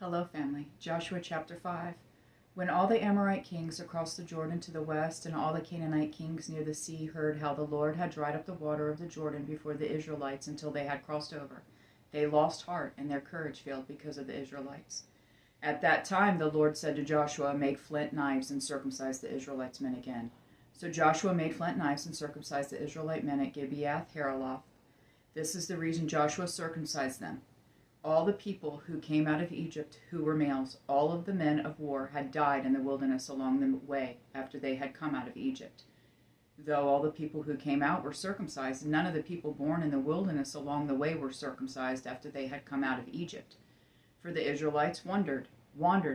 Hello, family. Joshua chapter 5. When all the Amorite kings across the Jordan to the west and all the Canaanite kings near the sea heard how the Lord had dried up the water of the Jordan before the Israelites until they had crossed over, they lost heart and their courage failed because of the Israelites. At that time the Lord said to Joshua, "Make flint knives and circumcise the Israelites' men again." So Joshua made flint knives and circumcised the Israelite men at Gibeath Haaraloth. This is the reason Joshua circumcised them. All the people who came out of Egypt who were males, all of the men of war, had died in the wilderness along the way after they had come out of Egypt. Though all the people who came out were circumcised, none of the people born in the wilderness along the way were circumcised after they had come out of Egypt. For the Israelites wandered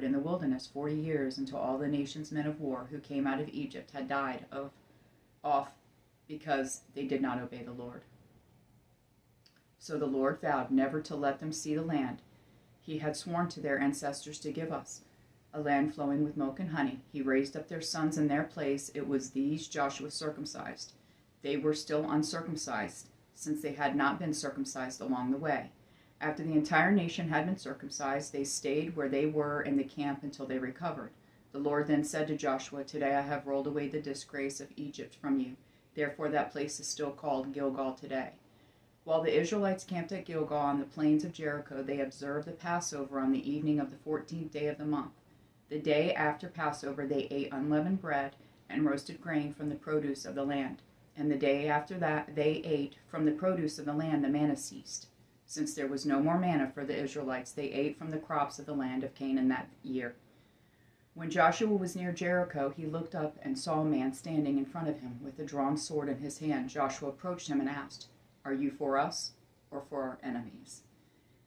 in the wilderness 40 years until all the nation's men of war who came out of Egypt had died off because they did not obey the Lord. So the Lord vowed never to let them see the land he had sworn to their ancestors to give us, a land flowing with milk and honey. He raised up their sons in their place. It was these Joshua circumcised. They were still uncircumcised, since they had not been circumcised along the way. After the entire nation had been circumcised, they stayed where they were in the camp until they recovered. The Lord then said to Joshua, "Today I have rolled away the disgrace of Egypt from you." Therefore that place is still called Gilgal today. While the Israelites camped at Gilgal on the plains of Jericho, they observed the Passover on the evening of the 14th day of the month. The day after Passover, they ate unleavened bread and roasted grain from the produce of the land. And the day after that, they ate from the produce of the land. The manna ceased. Since there was no more manna for the Israelites, they ate from the crops of the land of Canaan that year. When Joshua was near Jericho, he looked up and saw a man standing in front of him with a drawn sword in his hand. Joshua approached him and asked, "Are you for us or for our enemies?"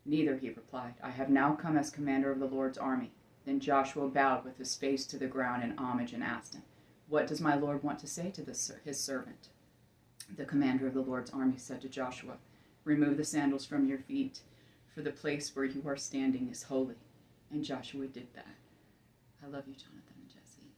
"Neither," he replied. "I have now come as commander of the Lord's army." Then Joshua bowed with his face to the ground in homage and asked him, "What does my Lord want to say to his servant?" The commander of the Lord's army said to Joshua, "Remove the sandals from your feet, for the place where you are standing is holy." And Joshua did that. I love you, Jonathan and Jesse.